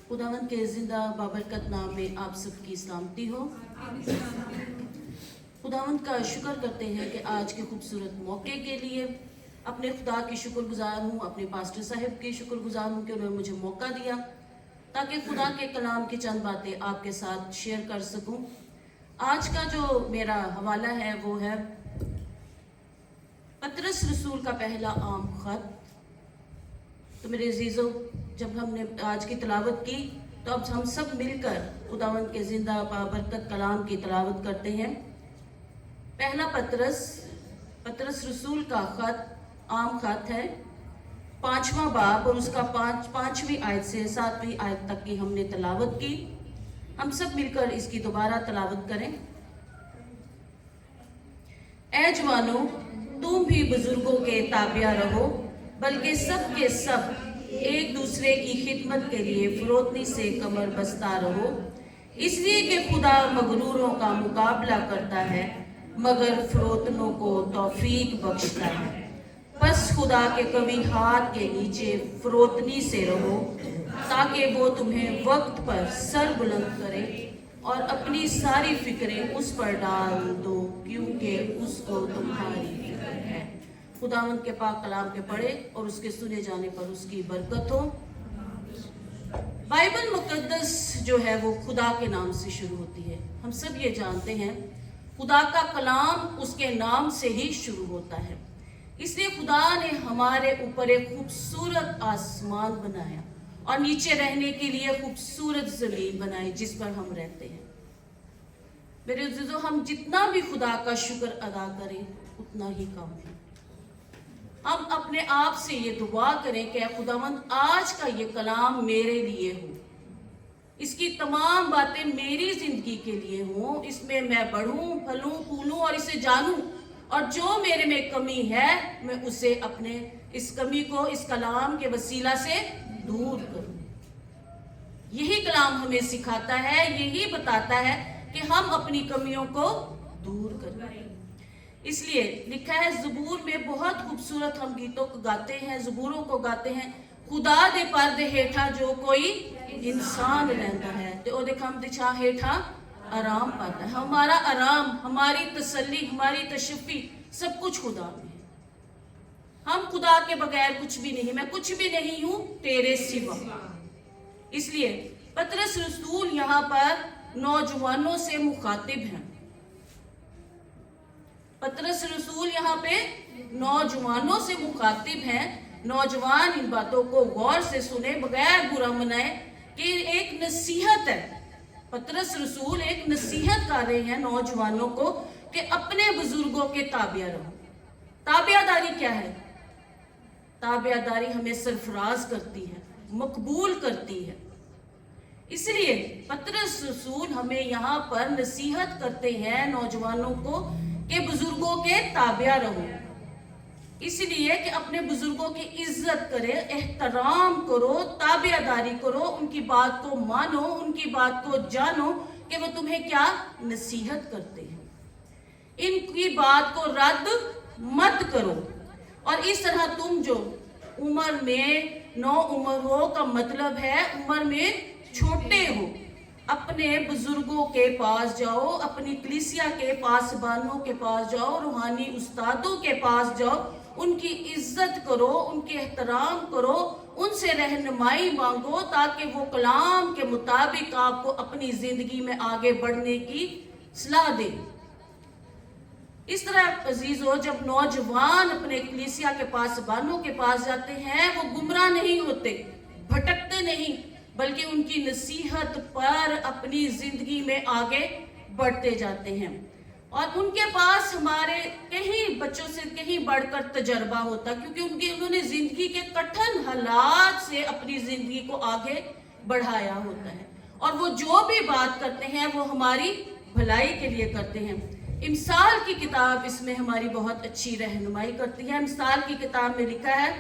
खुदावंद के जिंदा बाबरकत नाम में आप सबकी सलामती हो। खुदावंद का शुक्र करते हैं कि आज के खूबसूरत मौके के लिए अपने खुदा की शुक्रगुजार हूँ, अपने पास्टर साहब की शुक्रगुजार हूँ कि उन्होंने मुझे मौका दिया ताकि खुदा के कलाम की चंद बातें आपके साथ शेयर कर सकूं। आज का जो मेरा हवाला है वो है पतरस रसूल का पहला आम खत। तो मेरे अजीजों, जब हमने आज की तिलावत की तो अब हम सब मिलकर खुदावंद के जिंदा बाबरकत कलाम की तिलावत करते हैं। पहला पतरस रसूल का खत आम खत है, 5वां बाब और उसका 5वीं आयत से 7वीं आयत तक की हमने तिलावत की। हम सब मिलकर इसकी दोबारा तिलावत करें। ऐ जवानों, तुम भी बुजुर्गों के ताबिया रहो, बल्कि सब के सब एक दूसरे की खिदमत के लिए फरोतनी से कमर बस्ता रहो, इसलिए कि खुदा मगरूरों का मुकाबला करता है मगर फरोतनों को तौफीक बख्शता है। बस खुदा के कवी हाथ के नीचे फरोतनी से रहो ताकि वो तुम्हें वक्त पर सर बुलंद करे और अपनी सारी फिक्रें उस पर डाल दो, क्योंकि उसको तुम्हारी फिक्र है। खुदावंद के पाक कलाम के पढ़े और उसके सुने जाने पर उसकी बरकत हो। बाइबल मुकद्दस जो है वो खुदा के नाम से शुरू होती है। हम सब ये जानते हैं खुदा का कलाम उसके नाम से ही शुरू होता है। इसलिए खुदा ने हमारे ऊपर एक खूबसूरत आसमान बनाया और नीचे रहने के लिए खूबसूरत जमीन बनाई जिस पर हम रहते हैं। मेरे अजीजों, हम जितना भी खुदा का शुक्र अदा करें उतना ही कम है। हम अपने आप से ये दुआ करें कि खुदावंद आज का ये कलाम मेरे लिए हो, इसकी तमाम बातें मेरी जिंदगी के लिए हो, इसमें मैं बढ़ूं, फलूं, फूलूं और इसे जानूं, और जो मेरे में कमी है मैं उसे अपने इस कमी को इस कलाम के वसीला से दूर करूं। यही कलाम हमें सिखाता है, यही बताता है कि हम अपनी कमियों को दूर करें। इसलिए लिखा है ज़बूर में, बहुत खूबसूरत हम गीतों को गाते हैं, ज़बूरों को गाते हैं, खुदा दे पर्दे हेठा जो कोई इंसान रहता है तो ओदे खम दिछा हेठा आराम पाता है। हमारा आराम, हमारी तसल्ली, हमारी तशफ़ी सब कुछ खुदा में है। हम खुदा के बगैर कुछ भी नहीं, मैं कुछ भी नहीं हूं तेरे सिवा। इसलिए पतरस रसूल यहाँ पर नौजवानों से मुखातिब हैं। पतरस रसूल यहाँ पे नौजवानों से मुखातिब हैं। नौजवान इन बातों को गौर से सुने, बगैर बुरा मनाए कि एक नसीहत है। पतरस रसूल एक नसीहत कर रहे हैं नौजवानों को कि अपने बुजुर्गों के ताबिया रहो। ताबियादारी क्या है? ताबियादारी हमें सरफराज करती है, मकबूल करती है। इसलिए पतरस रसूल हमें यहाँ पर नसीहत करते हैं नौजवानों को कि बुजुर्गों के ताबिया रहो, इसलिए कि अपने बुजुर्गों की इज्जत करे, एहतराम करो, ताबियादारी करो, उनकी बात को मानो, उनकी बात को जानो कि वो तुम्हें क्या नसीहत करते हैं। इनकी बात को रद्द मत करो। और इस तरह तुम जो उम्र में नौ उम्र हो का मतलब है उम्र में छोटे हो, अपने बुजुर्गों के पास जाओ, अपनी कलीसिया के पासबानों के पास जाओ, रूहानी उस्तादों के पास जाओ, उनकी इज्जत करो, उनके एहतराम करो, उनसे रहनुमाई मांगो ताकि वो कलाम के मुताबिक आपको अपनी जिंदगी में आगे बढ़ने की सलाह दे। इस तरह अजीजों, जब नौजवान अपने कलीसिया के पासबानों के पास जाते हैं वो गुमराह नहीं होते, भटकते नहीं, बल्कि उनकी नसीहत पर अपनी जिंदगी में आगे बढ़ते जाते हैं। और उनके पास हमारे कहीं बच्चों से कहीं बढ़कर तजर्बा होता, क्योंकि उन्होंने जिंदगी के कठिन हालात से अपनी जिंदगी को आगे बढ़ाया होता है, और वो जो भी बात करते हैं वो हमारी भलाई के लिए करते हैं। इमसाल की किताब इसमें हमारी बहुत अच्छी रहनुमाई करती है। इमसाल की किताब में लिखा है,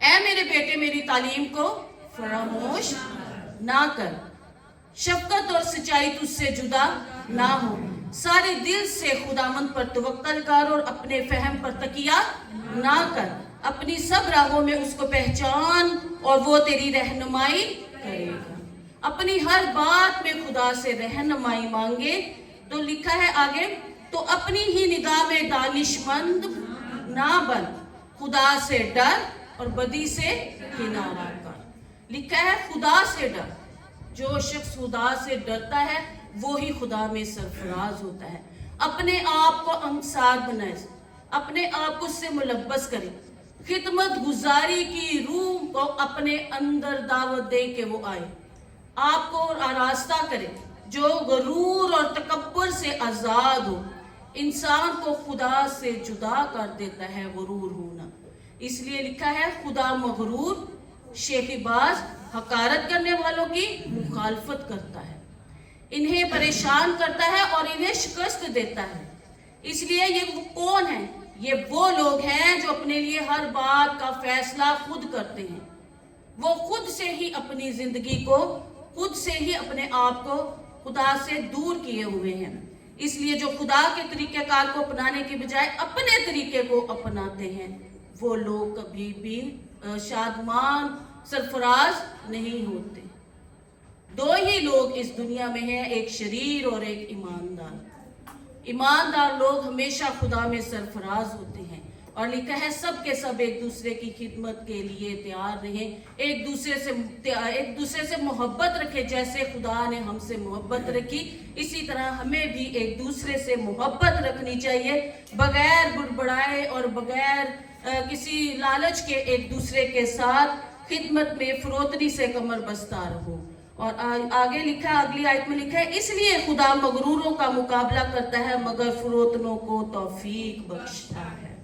ऐ मेरे बेटे मेरी तालीम को फरामोश ना कर, शफकत और सच्चाई तुझसे जुदा ना हो, सारे दिल से खुदावंद पर तवक्कल कर और अपने फहम पर तकिया ना कर, अपनी सब राहों में उसको पहचान और वो तेरी रहनुमाई करेगा। अपनी हर बात में खुदा से रहनुमाई मांगे। तो लिखा है आगे, तो अपनी ही निगाह में दानिशमंद ना बन, खुदा से डर और बदी से किनारा कर। लिखा है खुदा से डर। जो शख्स खुदा से डरता है वो ही खुदा में सरफराज होता है। अपने आप को अंसार बनाए, अपने आप को उससे मुलब्बस करे, खिदमत गुजारी की रूह को अपने अंदर दावत दे के वो आए, आपको आरास्ता करे, जो गरूर और तकब्बुर से आजाद हो। इंसान को खुदा से जुदा कर देता है गरूर होना। इसलिए लिखा है खुदा मगरूर, शेखीबाज, हकारत करने वालों की मुखालफत करता है, इन्हें परेशान करता है और इन्हें शिकस्त देता है। इसलिए ये वो कौन है? ये वो लोग हैं जो अपने लिए हर बात का फैसला खुद करते हैं। वो खुद से ही अपनी जिंदगी को, खुद से ही अपने आप को खुदा से दूर किए हुए हैं। इसलिए जो खुदा के तरीक़ेकार को अपनाने के बजाय अपने तरीके को अपनाते हैं, वो लोग कभी भी शादमान सरफराज नहीं होते। दो ही लोग इस दुनिया में हैं, एक शरीर और एक ईमानदार। ईमानदार लोग हमेशा खुदा में सरफराज होते हैं। और लिखा है सब के सब एक दूसरे की खिदमत के लिए तैयार रहें, एक दूसरे से मोहब्बत रखें। जैसे खुदा ने हमसे मोहब्बत रखी, इसी तरह हमें भी एक दूसरे से मोहब्बत रखनी चाहिए, बगैर बुड़बड़ाए और बगैर किसी लालच के एक दूसरे के साथ खिदमत में फरोतनी से कमर बस्ता रहो। और आगे लिखा है, अगली आयत में लिखा है, इसलिए खुदा मगरूरों का मुकाबला करता है मगर फरोतनों को तौफीक बख्शता है।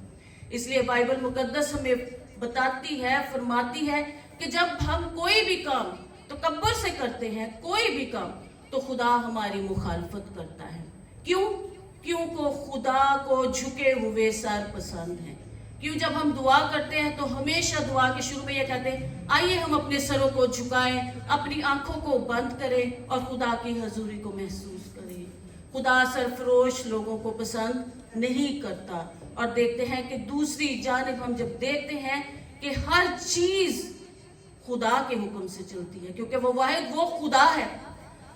इसलिए बाइबल मुकद्दस हमें बताती है, फरमाती है कि जब हम कोई भी काम तकब्बुर से करते हैं, कोई भी काम, तो खुदा हमारी मुखालफत करता है। क्यों? क्योंकि खुदा को झुके हुए सर पसंद है। क्यों? जब हम दुआ करते हैं तो हमेशा दुआ के शुरू में ये कहते हैं, आइए हम अपने सरों को झुकाएं, अपनी आंखों को बंद करें और खुदा की हजूरी को महसूस करें। खुदा सरफरोश लोगों को पसंद नहीं करता। और देखते हैं कि दूसरी जानिब हम जब देखते हैं कि हर चीज खुदा के हुक्म से चलती है, क्योंकि वो वाहिद वो खुदा है,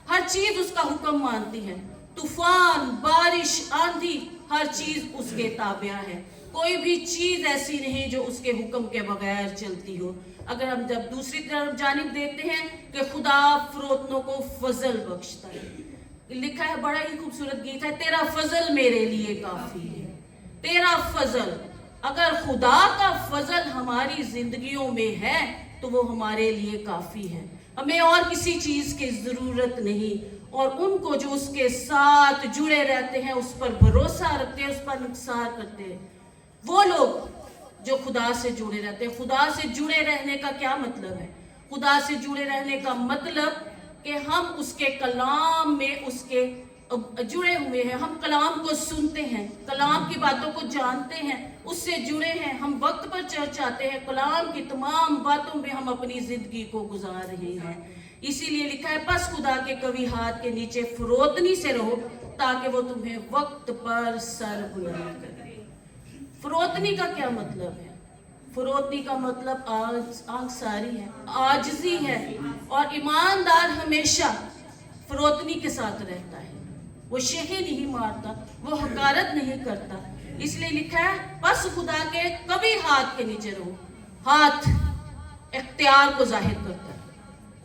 हर चीज उसका हुक्म मानती है। तूफान, बारिश, आंधी, हर चीज उसके ताबिया है। कोई भी चीज ऐसी नहीं जो उसके हुक्म के बगैर चलती हो। अगर हम जब दूसरी तरफ जानिब देखते हैं कि खुदा फरोतनों को फजल बख्शता है। लिखा है, बड़ा ही खूबसूरत गीत है, तेरा फजल मेरे लिए काफी है। तेरा फजल, अगर खुदा का फजल हमारी जिंदगियों में है तो वो हमारे लिए काफी है। हमें और किसी चीज की जरूरत नहीं। और उनको जो उसके साथ जुड़े रहते हैं, उस पर भरोसा रखते हैं, उस पर नुकसान करते हैं, वो लोग जो खुदा से जुड़े रहते हैं। खुदा से जुड़े रहने का क्या मतलब है? खुदा से जुड़े रहने का मतलब कि हम उसके कलाम में उसके जुड़े हुए हैं, हम कलाम को सुनते हैं, कलाम की बातों को जानते हैं, उससे जुड़े हैं, हम वक्त पर चर्च आते हैं, कलाम की तमाम बातों में हम अपनी जिंदगी को गुजार रहे हैं। इसीलिए लिखा है, बस खुदा के कवी हाथ के नीचे फरोतनी से रहो ताकि वो तुम्हें वक्त पर सर बुलंद करे। फरोतनी का क्या मतलब है? फरोतनी का मतलब आंखसारी है, आजिज़ी है। और ईमानदार हमेशा फरोतनी के साथ रहता है, वो शेखी नहीं मारता, वो हकारत नहीं करता। इसलिए लिखा है, बस खुदा के कभी हाथ के नीचे रहो। हाथ इख्तियार को जाहिर करता है,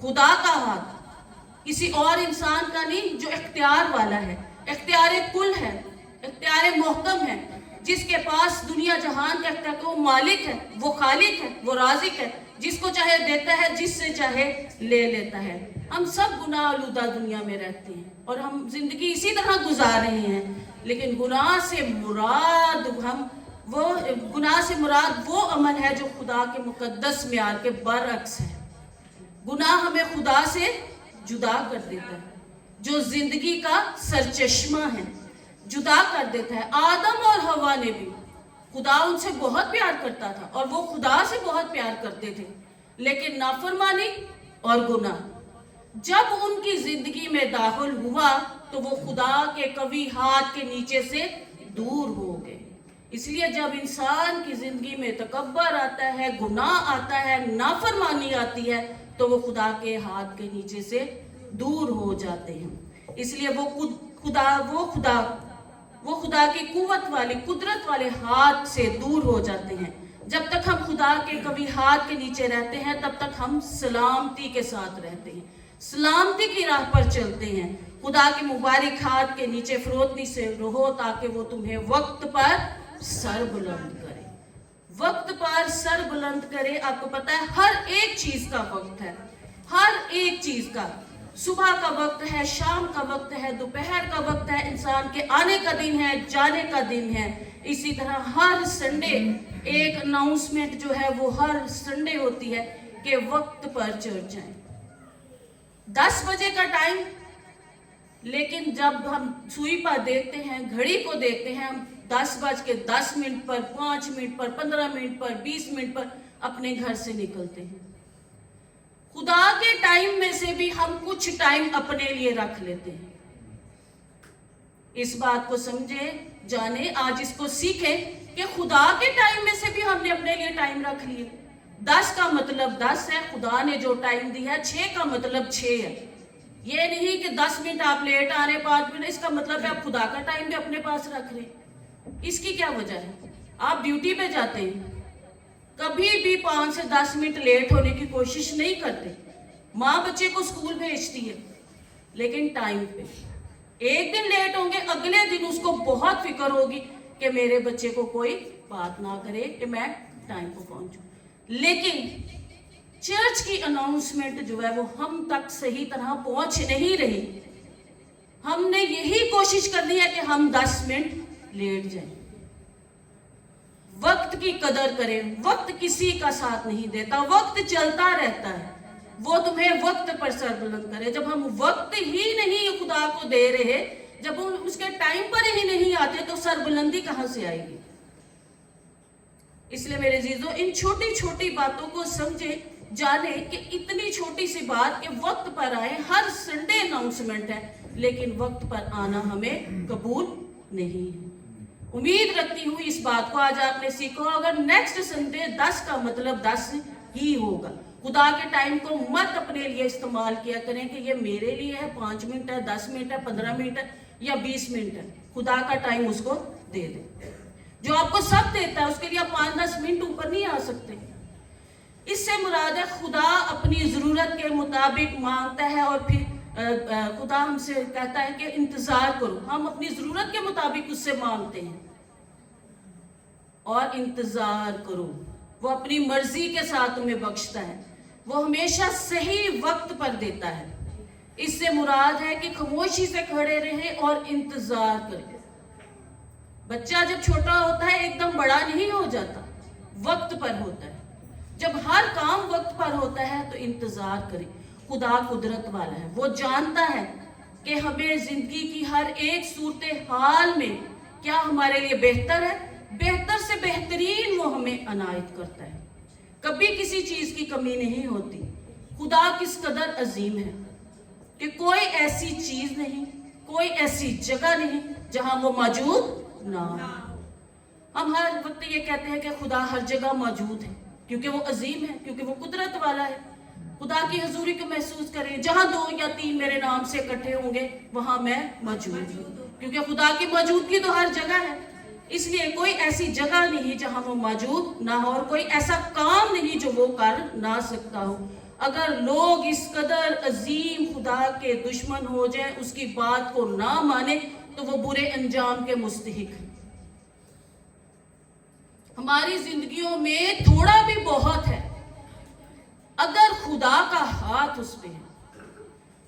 खुदा का हाथ किसी और इंसान का नहीं, जो इख्तियार वाला है, इख्तियार कुल है, इख्तियार मोहकम है, जिसके पास दुनिया जहान का इख्तियार, वो मालिक है, वो खालिक है, वो राज़िक है, जिसको चाहे देता है, जिससे चाहे ले लेता है। हम सब गुनाह आलूदा दुनिया में रहते हैं और हम जिंदगी इसी तरह गुजार रहे हैं। लेकिन गुनाह से मुराद वो अमल है जो खुदा के मुकद्दस मियार के बरअक्स है। गुनाह हमें खुदा से जुदा कर देता है, जो जिंदगी का सरचश्मा है, जुदा कर देता है। आदम और हवा ने भी, खुदा उनसे बहुत प्यार करता था और वो खुदा से बहुत प्यार करते थे, लेकिन नाफरमानी और गुनाह जब उनकी जिंदगी में दाखिल हुआ तो वो खुदा के कवी हाथ के नीचे से दूर हो गए। इसलिए जब इंसान की जिंदगी में तकब्बर आता है, गुनाह आता है, नाफरमानी आती है, तो वो खुदा के हाथ के नीचे से दूर हो जाते हैं। इसलिए वो खुदा की कुव्वत वाले, कुदरत वाले हाथ से दूर हो जाते हैं। जब तक हम खुदा के कभी हाथ के नीचे रहते हैं तब तक हम सलामती के साथ रहते हैं, सलामती की राह पर चलते हैं। खुदा के मुबारक हाथ के नीचे फरोतनी से रहो ताकि वो तुम्हें वक्त पर सर बुलंद करे, वक्त पर सर बुलंद करे। आपको पता है हर एक चीज का वक्त है, हर एक चीज का। सुबह का वक्त है, शाम का वक्त है, दोपहर का वक्त है, इंसान के आने का दिन है, जाने का दिन है। इसी तरह हर संडे एक अनाउंसमेंट जो है वो हर संडे होती है कि वक्त पर चर्च जाएं। 10 बजे का टाइम, लेकिन जब हम सुई पर देखते हैं, घड़ी को देखते हैं, हम 10:10 पर, 5 मिनट पर, 15 मिनट पर, 20 मिनट पर अपने घर से निकलते हैं। खुदा के टाइम में से भी हम कुछ टाइम अपने लिए रख लेते हैं। इस बात को समझे, जाने, आज इसको सीखे कि खुदा के टाइम में से भी हमने अपने लिए टाइम रख लिए। 10 का मतलब 10 है, खुदा ने जो टाइम दिया है। 6 का मतलब 6 है। ये नहीं कि 10 मिनट आप लेट आ रहे, 5 मिनट, इसका मतलब है आप खुदा का टाइम भी अपने पास रख रहे। इसकी क्या वजह है? आप ड्यूटी पे जाते हैं, कभी भी 5 से 10 मिनट लेट होने की कोशिश नहीं करते। माँ बच्चे को स्कूल भेजती है लेकिन टाइम पे। एक दिन लेट होंगे, अगले दिन उसको बहुत फिक्र होगी कि मेरे बच्चे को कोई बात ना करे कि मैं टाइम पर पहुंचूं। लेकिन चर्च की अनाउंसमेंट जो है वो हम तक सही तरह पहुंच नहीं रही। हमने यही कोशिश करनी है कि हम 10 मिनट लेट जाएं। वक्त की कदर करें। वक्त किसी का साथ नहीं देता, वक्त चलता रहता है। वो तुम्हें वक्त पर सर बुलंद करे। जब हम वक्त ही नहीं खुदा को दे रहे, जब हम उसके टाइम पर ही नहीं आते, तो सर बुलंदी कहां से आएगी? इसलिए मेरे जीजों, इन छोटी छोटी बातों को समझे, जाने कि इतनी छोटी सी बात कि वक्त पर आए। हर संडे अनाउंसमेंट है, लेकिन वक्त पर आना हमें कबूल नहीं है। उम्मीद रखती हूँ इस बात को आज आपने सीखा। अगर नेक्स्ट संडे 10 का मतलब 10 ही होगा। खुदा के टाइम को मत अपने लिए इस्तेमाल किया करें कि ये मेरे लिए है, 5 मिनट है, 10 मिनट है, 15 मिनट है या 20 मिनट है। खुदा का टाइम उसको दे दे। जो आपको सब देता है उसके लिए आप 5-10 मिनट ऊपर नहीं आ सकते। इससे मुराद है खुदा अपनी जरूरत के मुताबिक मांगता है और फिर खुदा हमसे कहता है कि इंतजार करो। हम अपनी जरूरत के मुताबिक उससे मांगते हैं और इंतजार करो। वो अपनी मर्जी के साथ तुम्हें बख्शता है। वो हमेशा सही वक्त पर देता है। इससे मुराद है कि खामोशी से खड़े रहें और इंतजार करें। बच्चा जब छोटा होता है एकदम बड़ा नहीं हो जाता, वक्त पर होता है। जब हर काम वक्त पर होता है तो इंतजार करें। खुदा कुदरत वाला है, वो जानता है कि हमें जिंदगी की हर एक सूरत हाल में क्या हमारे लिए बेहतर है। बेहतर से बेहतरीन वो हमें अनायत करता है। कभी किसी चीज की कमी नहीं होती। खुदा किस कदर अजीम है कि कोई ऐसी चीज नहीं, कोई ऐसी जगह नहीं जहां वो मौजूद ना हो। हम हर वक्त ये कहते हैं कि खुदा हर जगह मौजूद है क्योंकि वो अजीम है, क्योंकि वो कुदरत वाला है। खुदा की हजूरी को महसूस करें। जहां 2 या 3 मेरे नाम से इकट्ठे होंगे वहां मैं मौजूद हूँ, क्योंकि खुदा की मौजूदगी तो हर जगह है। इसलिए कोई ऐसी जगह नहीं जहां वो मौजूद ना हो और कोई ऐसा काम नहीं जो वो कर ना सकता हो। अगर लोग इस कदर अजीम खुदा के दुश्मन हो जाए, उसकी बात को ना माने, तो वो बुरे अंजाम के मुस्तहिक है। हमारी जिंदगियों में थोड़ा भी बहुत है, अगर खुदा का हाथ उस पे है।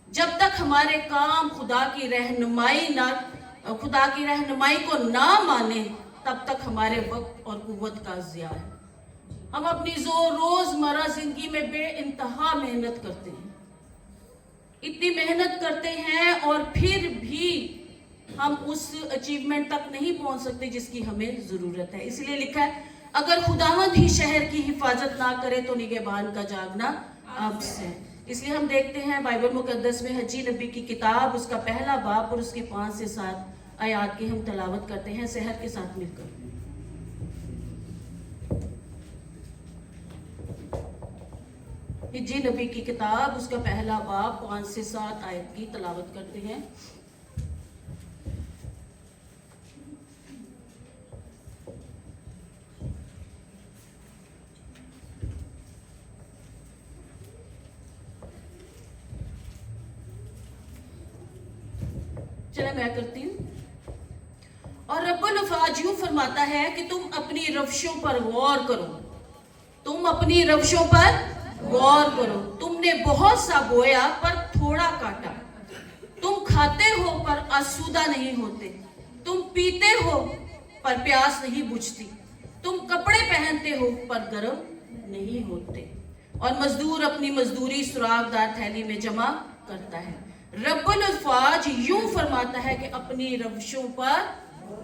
जब तक हमारे काम खुदा की रहनुमाई को ना माने, तब तक हमारे वक्त और कुव्वत का ज़िया है। हम अपनी रोजमर्रा जिंदगी में बेइंतहा मेहनत करते हैं, इतनी मेहनत करते हैं और फिर भी हम उस अचीवमेंट तक नहीं पहुंच सकते जिसकी हमें जरूरत है। इसलिए लिखा है, अगर खुदावंद ही शहर की हिफाजत ना करे तो निगहबान का जागना अब से। इसलिए हम देखते हैं बाइबल मुकद्दस में हज्जी नबी की किताब, उसका पहला बाब और उसकी 5 से 7 आयात की हम तलावत करते हैं सेहत के साथ मिलकर। हिज्जी नबी की किताब उसका पहला बाब 5 से 7 आयत की तलावत करते हैं। चलो मैं करती हूँ। और रब्बुल अफ़ाज यूं फरमाता है कि तुम अपनी रवशों पर गौर करो, तुम अपनी रवशों पर गौर करो। तुमने बहुत सा बोया पर थोड़ा काटा, तुम खाते हो पर आसूदा नहीं होते, तुम पीते हो पर प्यास नहीं बुझती, तुम कपड़े पहनते हो पर गर्म नहीं होते, और मजदूर अपनी मजदूरी सुरागदार थैली में जमा करता है। रब्बुल अफ़ाज यूं फरमाता है कि अपनी रवशों पर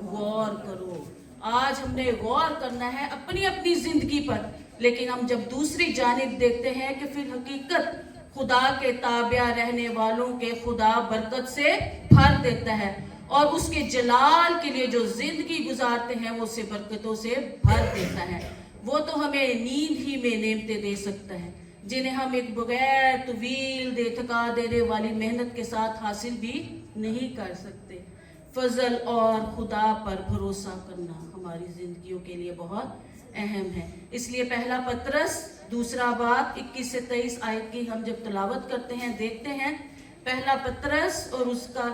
गौर करो। आज हमने गौर करना है अपनी अपनी जिंदगी पर, लेकिन हम जब दूसरी जानिब देखते हैं कि फिर हकीकत खुदा के ताबिया रहने वालों के खुदा बरकत से भर देता है, और उसके जलाल के लिए जो जिंदगी गुजारते हैं वो उसे बरकतों से भर देता है। वो तो हमें नींद ही में नेमतें दे सकता है, जिन्हें हम एक बगैर तवील दे थका देने वाली मेहनत के साथ हासिल भी नहीं कर सकते। फजल और खुदा पर भरोसा करना हमारी जिंदगियों के लिए बहुत अहम है। इसलिए पहला पतरस दूसरा बाब 21 से 23 आयत की हम जब तलावत करते हैं, देखते हैं पहला पतरस और उसका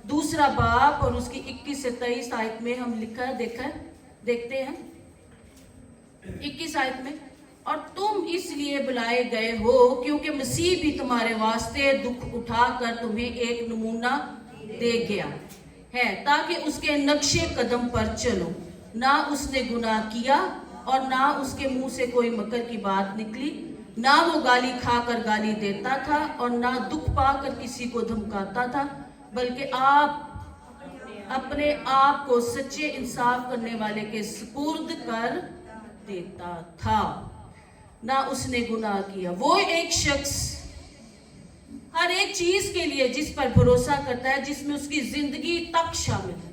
दूसरा बाब और उसकी 21 से 23 आयत में हम देखते हैं 21 आयत में, और तुम इसलिए बुलाए गए हो क्योंकि मसीह भी तुम्हारे वास्ते दुख उठाकर तुम्हें एक नमूना दे गया है, ताकि उसके नक्शे कदम पर चलो। ना उसने गुनाह किया और ना उसके मुंह से कोई मकर की बात निकली, ना वो गाली खाकर गाली देता था और ना दुख पाकर किसी को धमकाता था, बल्कि आप अपने आप को सच्चे इंसाफ करने वाले के सुपुर्द कर देता था। ना उसने गुनाह किया। वो एक शख्स हर एक चीज के लिए जिस पर भरोसा करता है, जिसमें उसकी जिंदगी तक शामिल है,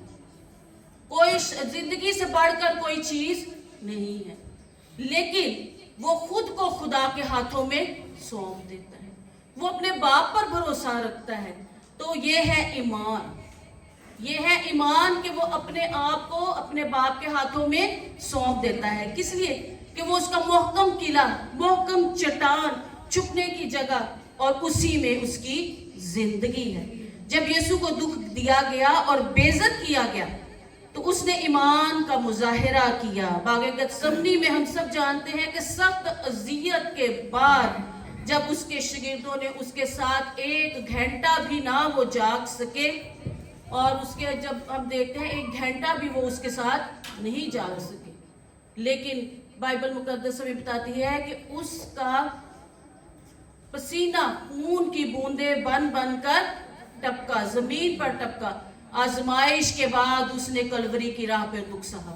कोई जिंदगी से बढ़कर कोई चीज नहीं है, लेकिन वो खुद को खुदा के हाथों में सौंप देता है, वो अपने बाप पर भरोसा रखता है। तो ये है ईमान, ये है ईमान कि वो अपने आप को अपने बाप के हाथों में सौंप देता है। किस लिए? कि वो उसका मोहकम किला, मोहकम चट्टान, छुपने की जगह, और उसी में उसकी जिंदगी है। जब यीशु को दुख दिया गया और बेइज्जत किया गया तो उसने ईमान का मुजाहिरा किया। बागे गतसमनी में हम सब जानते हैं कि सख्त अजियत के बाद जब उसके शागिर्दों ने उसके साथ 1 घंटा भी ना वो जाग सके, और उसके जब हम देखते हैं 1 घंटा भी वो उसके साथ नहीं जाग सके, लेकिन बाइबल मुकद्दस में बताती है कि उसका पसीना खून की बूंदे बन बन कर टपका, जमीन पर टपका। आजमाइश के बाद उसने कलवरी की राह पर दुख सहा।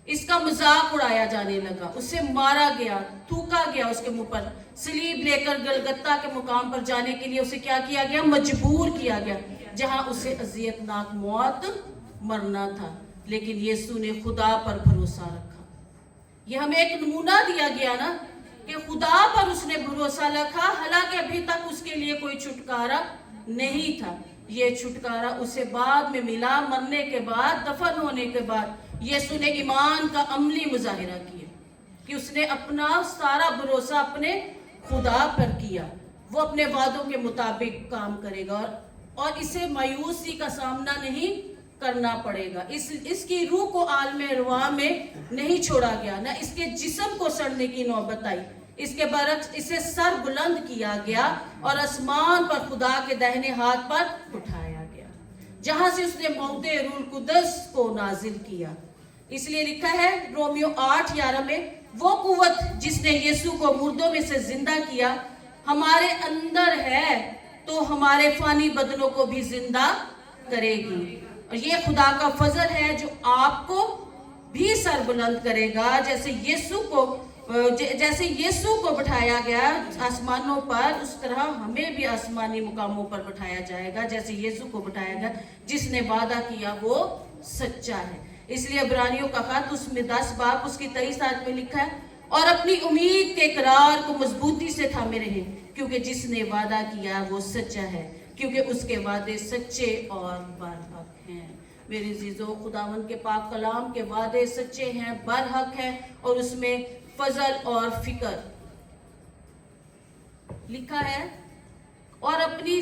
इसका मजाक उड़ाया जाने लगा, उसे मारा गया, थूका गया, उसके मुंह पर सलीब लेकर गलगत्ता के मुकाम पर जाने के लिए उसे क्या किया गया? मजबूर किया गया, जहां उसे अजियतनाक मौत मरना था। लेकिन यीशु ने खुदा पर भरोसा रखा। ये हमें एक नमूना दिया गया ना कि खुदा पर उसने भरोसा रखा, हालांकि अभी तक उसके लिए कोई छुटकारा नहीं था। ये छुटकारा उसे बाद में मिला, मरने के बाद, दफन होने के बाद। यीशु ने ईमान का अमली मुजाहिरा किया कि उसने अपना सारा भरोसा अपने खुदा पर किया। वो अपने वादों के मुताबिक काम करेगा और इसे मायूसी का सामना नहीं करना पड़ेगा। इसकी रूह को आलमे रुआ में नहीं छोड़ा गया, ना इसके जिस्म को सड़ने की नौबत आई। इसके बरक्स इसे सर बुलंद किया गया और आसमान पर खुदा के दाहिने हाथ पर उठाया गया, जहां से उसने मौते रूह कुदस को नाजिल किया। इसलिए लिखा है रोमियो 8:11 में, वो कुव्वत जिसने यीशु को मुर्दों में से जिंदा किया हमारे अंदर है तो हमारे फानी बदनों को भी जिंदा करेगी। और ये खुदा का फजल है जो आपको भी सर बुलंद करेगा, जैसे यीशु को बिठाया गया आसमानों पर, उस तरह हमें भी आसमानी मुकामों पर बिठाया जाएगा, जैसे यीशु को बिठाया गया। जिसने वादा किया वो सच्चा है। इसलिए इब्रानियों का खत उसमें 10 बाब उसकी 23 आयत में लिखा है, और अपनी उम्मीद के इकरार को मजबूती से थामे रहें, क्योंकि जिसने वादा किया वो सच्चा है, क्योंकि उसके वादे सच्चे और बरहक हैं। मेरे अजीजों, खुदावंद के पाक कलाम के वादे सच्चे हैं, बरहक हैं, और उसमें फजल और फिक्र लिखा है। और अपनी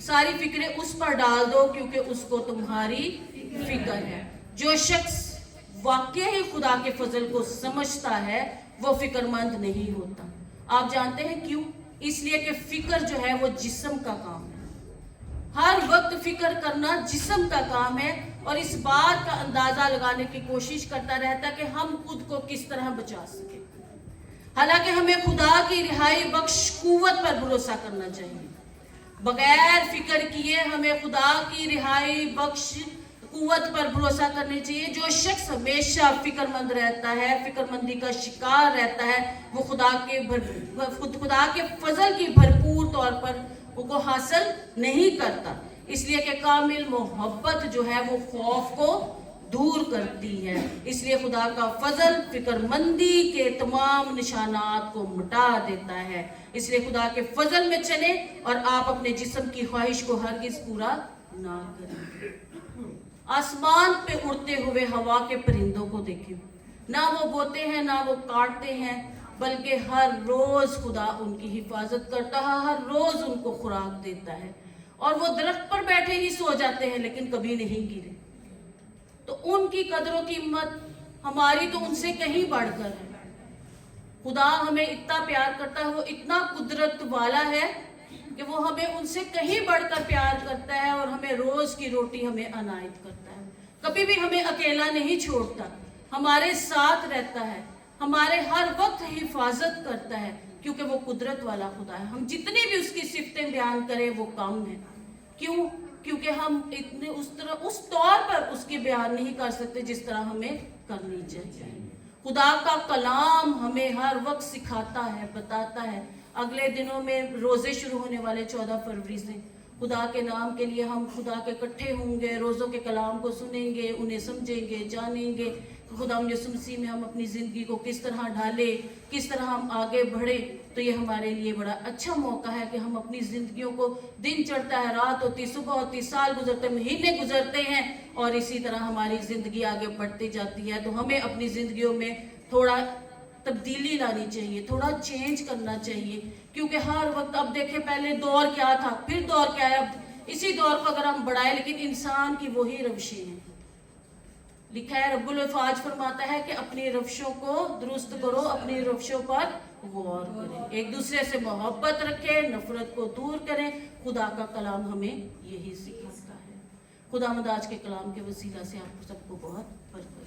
सारी फिक्रें उस पर डाल दो, क्योंकि उसको तुम्हारी फिक्र है। जो शख्स वाकई ही खुदा के फजल को समझता है वो फिक्रमंद नहीं होता। आप जानते हैं क्यों? इसलिए कि फिक्र जो है वो जिस्म का काम है। हर वक्त फिक्र करना जिस्म का काम है, और इस बात का अंदाजा लगाने की कोशिश करता रहता है कि हम खुद को किस तरह बचा सके। हालांकि हमें खुदा की रिहाई बख्श कुव्वत पर भरोसा करना चाहिए। बगैर फिक्र किए हमें खुदा की रिहाई बख्श कुव्वत पर भरोसा करनी चाहिए। जो शख्स हमेशा फिक्रमंद रहता है, फिक्रमंदी का शिकार रहता है, वो खुदा के फजल की भरपूर तौर पर वो हासिल नहीं करता। इसलिए कि कामिल मोहब्बत जो है वो खौफ को दूर करती है। इसलिए खुदा का फजल फिक्रमंदी के तमाम निशानात को मिटा देता है। इसलिए खुदा के फजल में चले और आप अपने जिस्म की ख्वाहिश को हरगिज पूरा ना करें। आसमान पे उड़ते हुए हवा के परिंदों को देखें, ना वो बोते हैं ना वो काटते हैं, बल्कि हर रोज खुदा उनकी हिफाजत करता है, हर रोज उनको खुराक देता है। और वो दरख्त पर बैठे ही सो जाते हैं लेकिन कभी नहीं गिरे। तो उनकी कदरों कीमत हमारी तो उनसे कहीं बढ़कर है। खुदा हमें इतना प्यार करता है, वो इतना कुदरत वाला है कि वो हमें उनसे कहीं बढ़कर प्यार करता है, और हमें रोज की रोटी हमें अनायत करता है। कभी भी हमें अकेला नहीं छोड़ता, हमारे साथ रहता है, हमारे हर वक्त हिफाजत करता है, क्योंकि वो कुदरत वाला खुदा है। हम जितनी भी उसकी सिफतें बयान करें वो कम है। क्यों? क्योंकि हम इतने उस तौर पर उसकी बयान नहीं कर सकते जिस तरह हमें करनी चाहिए। खुदा का कलाम हमें हर वक्त सिखाता है, बताता है। अगले दिनों में रोजे शुरू होने वाले 14 फरवरी से खुदा के नाम के लिए हम खुदा के इकट्ठे होंगे, रोज़ों के कलाम को सुनेंगे, उन्हें समझेंगे, जानेंगे। खुदा यीशु मसीह में हम अपनी ज़िंदगी को किस तरह ढालें, किस तरह हम आगे बढ़ें। तो ये हमारे लिए बड़ा अच्छा मौका है कि हम अपनी ज़िंदगियों को, दिन चढ़ता है, रात होती, सुबह होती, साल गुजरते, महीने गुजरते हैं, और इसी तरह हमारी ज़िंदगी आगे बढ़ती जाती है। तो हमें अपनी ज़िंदगियों में थोड़ा तब्दीली लानी चाहिए, थोड़ा चेंज करना चाहिए। क्योंकि हर वक्त, अब देखें पहले दौर क्या था, फिर दौर क्या है, अब इसी दौर को अगर हम बढ़ाएं, लेकिन इंसान की वही रवशें हैं। लिखा है, रब्बुल अफ़ाज फरमाता है कि अपनी रवशों को दुरुस्त करो, अपनी रवशों पर गौर करें, एक दूसरे से मोहब्बत रखें, नफरत को दूर करें। खुदा का कलाम हमें यही सिखाता है। खुदावंद आज के कलाम के वसीला से आप सबको बहुत बरकत